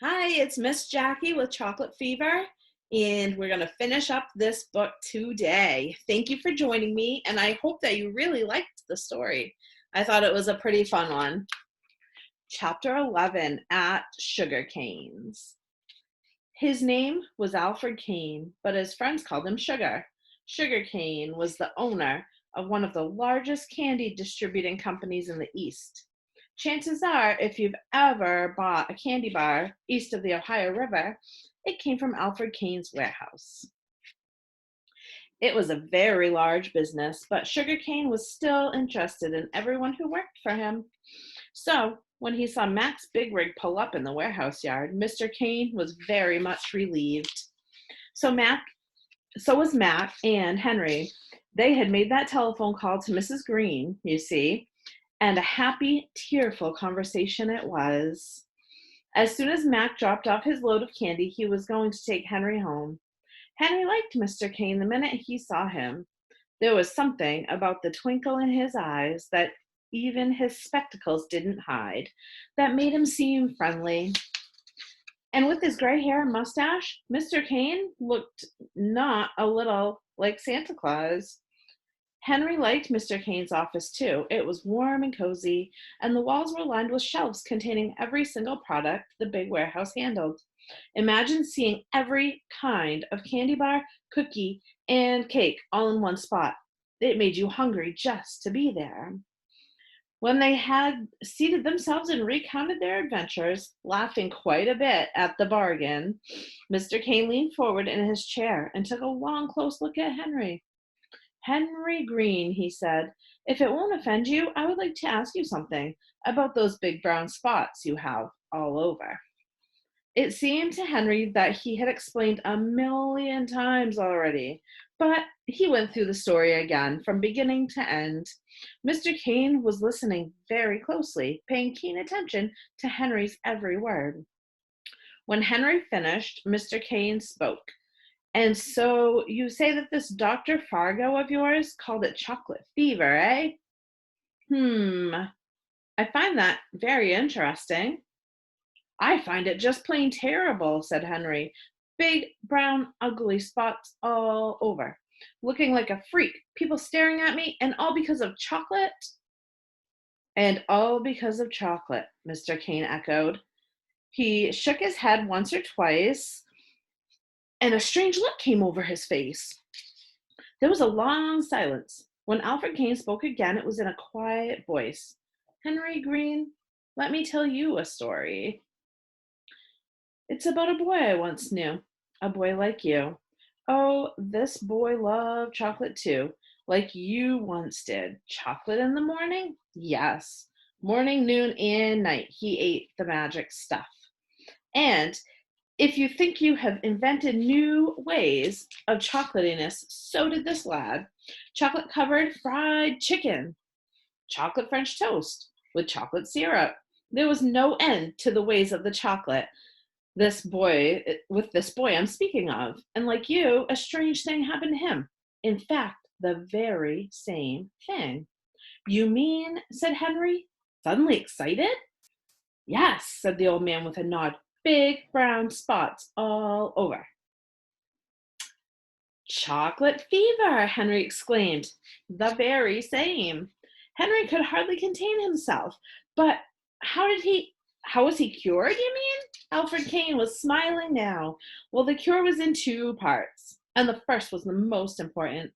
Hi, it's Miss Jackie with Chocolate Fever, and we're going to finish up this book today. Thank you for joining me, and I hope that you really liked the story. I thought it was a pretty fun one. Chapter 11, At Sugar Canes. His name was Alfred Cane, but his friends called him Sugar. Sugar Cane was the owner of one of the largest candy distributing companies in the East. Chances are, if you've ever bought a candy bar east of the Ohio River, it came from Alfred Cane's warehouse. It was a very large business, but Sugar Cane was still interested in everyone who worked for him. So, when he saw Mac's big rig pull up in the warehouse yard, Mr. Cane was very much relieved. So Mac, so was Mac and Henry. They had made that telephone call to Mrs. Green, you see, and a happy, tearful conversation it was. As soon as Mac dropped off his load of candy, he was going to take Henry home. Henry liked Mr. Cane the minute he saw him. There was something about the twinkle in his eyes that even his spectacles didn't hide that made him seem friendly. And with his gray hair and mustache, Mr. Cane looked not a little like Santa Claus. Henry liked Mr. Cane's office too. It was warm and cozy, and the walls were lined with shelves containing every single product the big warehouse handled. Imagine seeing every kind of candy bar, cookie, and cake all in one spot. It made you hungry just to be there. When they had seated themselves and recounted their adventures, laughing quite a bit at the bargain, Mr. Cane leaned forward in his chair and took a long, close look at Henry. Henry Green, he said, if it won't offend you, I would like to ask you something about those big brown spots you have all over. It seemed to Henry that he had explained a million times already, but he went through the story again from beginning to end. Mr. Cane was listening very closely, paying keen attention to Henry's every word. When Henry finished, Mr. Cane spoke. And so you say that this Dr. Fargo of yours called it chocolate fever, eh? Hmm, I find that very interesting. I find it just plain terrible, said Henry. Big, brown, ugly spots all over. Looking like a freak. People staring at me, and all because of chocolate? And all because of chocolate, Mr. Cane echoed. He shook his head once or twice, and a strange look came over his face. There was a long silence. When Alfred Cane spoke again, it was in a quiet voice. Henry Green, let me tell you a story. It's about a boy I once knew, a boy like you. Oh, this boy loved chocolate too, like you once did. Chocolate in the morning? Yes. Morning, noon, and night, he ate the magic stuff. And if you think you have invented new ways of chocolatiness, so did this lad. Chocolate covered fried chicken, chocolate French toast with chocolate syrup. There was no end to the ways of the chocolate this boy I'm speaking of. And like you, a strange thing happened to him. In fact, the very same thing. You mean, said Henry, suddenly excited? Yes, said the old man with a nod. Big brown spots all over. Chocolate fever, Henry exclaimed. The very same. Henry could hardly contain himself. But how did he how was he cured, you mean? Alfred Cane was smiling now. Well, the cure was in two parts, and the first was the most important.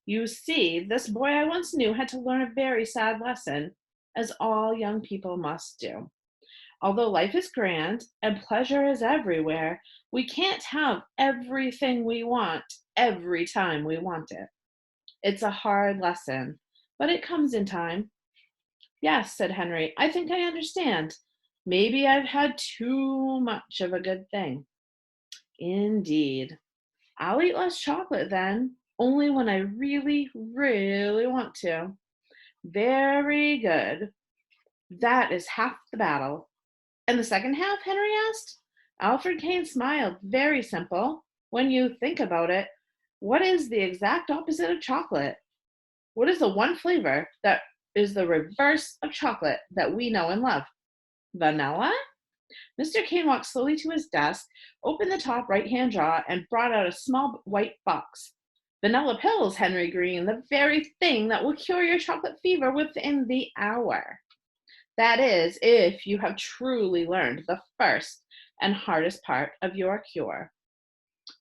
You see, this boy I once knew had to learn a very sad lesson, as all young people must do. Although life is grand and pleasure is everywhere, we can't have everything we want every time we want it. It's a hard lesson, but it comes in time. Yes, said Henry, I think I understand. Maybe I've had too much of a good thing. Indeed. I'll eat less chocolate then, only when I really, really want to. Very good. That is half the battle. And the second half? Henry asked. Alfred Kane smiled. Very simple. When you think about it, what is the exact opposite of chocolate? What is the one flavor that is the reverse of chocolate that we know and love? Vanilla? Mr. Kane walked slowly to his desk, opened the top right-hand drawer, and brought out a small white box. Vanilla pills, Henry Green, the very thing that will cure your chocolate fever within the hour. That is, if you have truly learned the first and hardest part of your cure.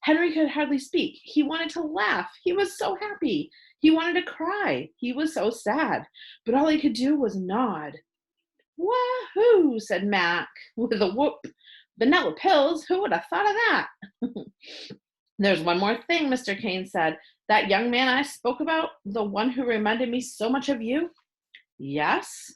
Henry could hardly speak. He wanted to laugh. He was so happy. He wanted to cry. He was so sad. But all he could do was nod. Wahoo, said Mac with a whoop. Vanilla pills? Who would have thought of that? There's one more thing, Mr. Kane said. That young man I spoke about, the one who reminded me so much of you? Yes?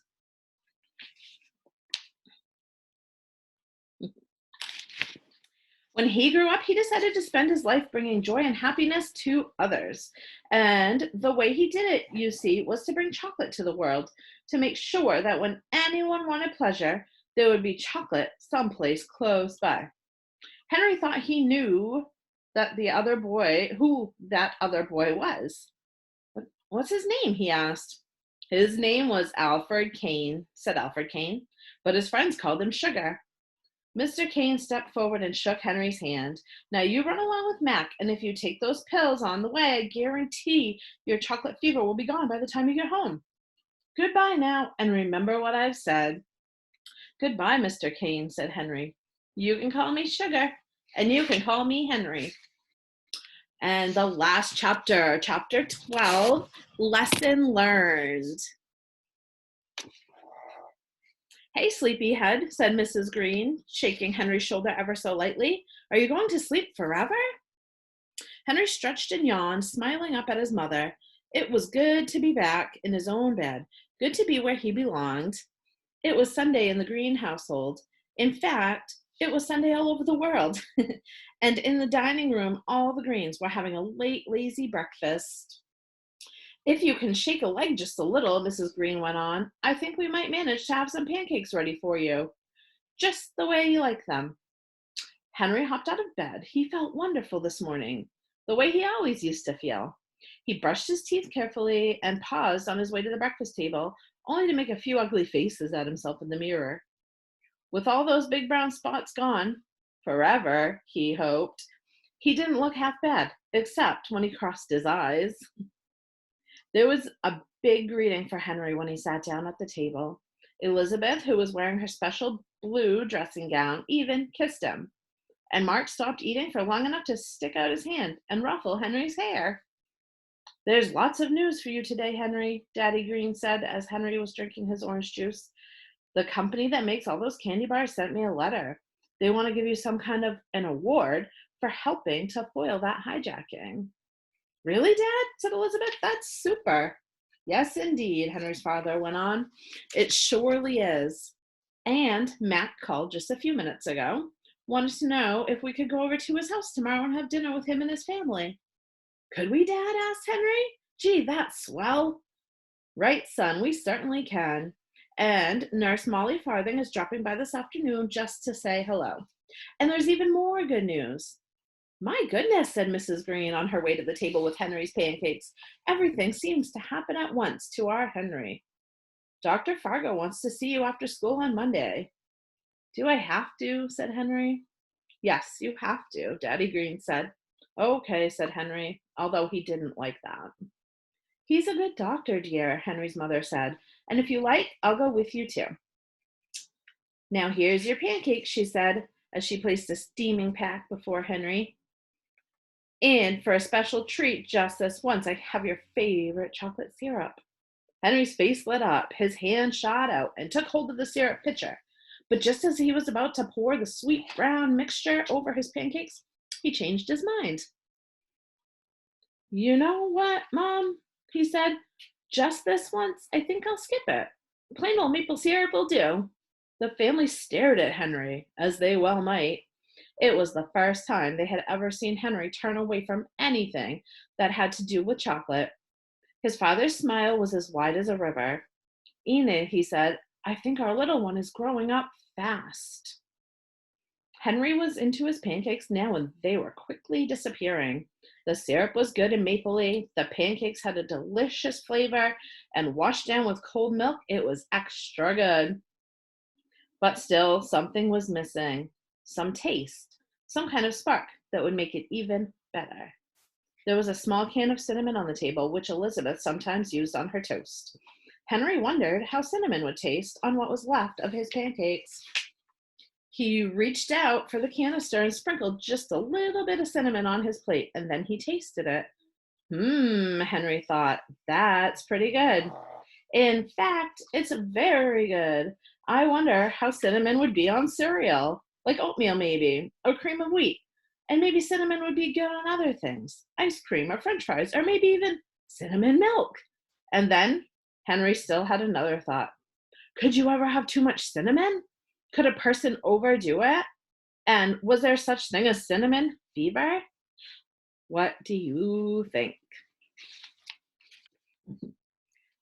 When he grew up, he decided to spend his life bringing joy and happiness to others. And the way he did it, you see, was to bring chocolate to the world, to make sure that when anyone wanted pleasure, there would be chocolate someplace close by. Henry thought he knew that who that other boy was. What's his name? He asked. His name was Alfred Kane, said Alfred Kane, but his friends called him Sugar. Mr. Kane stepped forward and shook Henry's hand. Now you run along with Mac, and if you take those pills on the way, I guarantee your chocolate fever will be gone by the time you get home. Goodbye now, and remember what I've said. Goodbye, Mr. Kane, said Henry. You can call me Sugar, and you can call me Henry. And the last chapter, chapter 12, lesson learned. Hey, sleepyhead, said Mrs. Green, shaking Henry's shoulder ever so lightly. Are you going to sleep forever? Henry stretched and yawned, smiling up at his mother. It was good to be back in his own bed, good to be where he belonged. It was Sunday in the Green household. In fact, it was Sunday all over the world. And in the dining room, all the Greens were having a late, lazy breakfast. If you can shake a leg just a little, Mrs. Green went on, I think we might manage to have some pancakes ready for you, just the way you like them. Henry hopped out of bed. He felt wonderful this morning, the way he always used to feel. He brushed his teeth carefully and paused on his way to the breakfast table, only to make a few ugly faces at himself in the mirror. With all those big brown spots gone, forever, he hoped, he didn't look half bad, except when he crossed his eyes. There was a big greeting for Henry when he sat down at the table. Elizabeth, who was wearing her special blue dressing gown, even kissed him. And Mark stopped eating for long enough to stick out his hand and ruffle Henry's hair. There's lots of news for you today, Henry, Daddy Green said as Henry was drinking his orange juice. The company that makes all those candy bars sent me a letter. They want to give you some kind of an award for helping to foil that hijacking. Really, Dad? Said Elizabeth. That's super. Yes, indeed, Henry's father went on. It surely is. And Mac called just a few minutes ago. Wanted to know if we could go over to his house tomorrow and have dinner with him and his family. Could we, Dad? Asked Henry. Gee, that's swell. Right, son, we certainly can. And Nurse Molly Farthing is dropping by this afternoon just to say hello. And there's even more good news. My goodness, said Mrs. Green on her way to the table with Henry's pancakes. Everything seems to happen at once to our Henry. Dr. Fargo wants to see you after school on Monday. Do I have to? Said Henry. Yes, you have to, Daddy Green said. Okay, said Henry, although he didn't like that. He's a good doctor, dear, Henry's mother said, and if you like, I'll go with you too. Now here's your pancakes, she said, as she placed a steaming pack before Henry. And for a special treat, just this once, I have your favorite chocolate syrup. Henry's face lit up, his hand shot out and took hold of the syrup pitcher. But just as he was about to pour the sweet brown mixture over his pancakes, he changed his mind. You know what, Mom? He said. Just this once, I think I'll skip it. Plain old maple syrup will do. The family stared at Henry, as they well might. It was the first time they had ever seen Henry turn away from anything that had to do with chocolate. His father's smile was as wide as a river. Enid, he said, I think our little one is growing up fast. Henry was into his pancakes now, and they were quickly disappearing. The syrup was good and mapley, the pancakes had a delicious flavor, and washed down with cold milk, it was extra good. But still, something was missing. Some taste, some kind of spark that would make it even better. There was a small can of cinnamon on the table, which Elizabeth sometimes used on her toast. Henry wondered how cinnamon would taste on what was left of his pancakes. He reached out for the canister and sprinkled just a little bit of cinnamon on his plate, and then he tasted it. Henry thought, that's pretty good. In fact, it's very good. I wonder how cinnamon would be on cereal, like oatmeal maybe, or cream of wheat. And maybe cinnamon would be good on other things, ice cream or french fries, or maybe even cinnamon milk. And then Henry still had another thought. Could you ever have too much cinnamon? Could a person overdo it? And was there such thing as cinnamon fever? What do you think?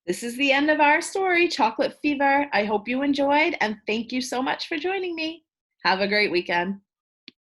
This is the end of our story, Chocolate Fever. I hope you enjoyed, and thank you so much for joining me. Have a great weekend.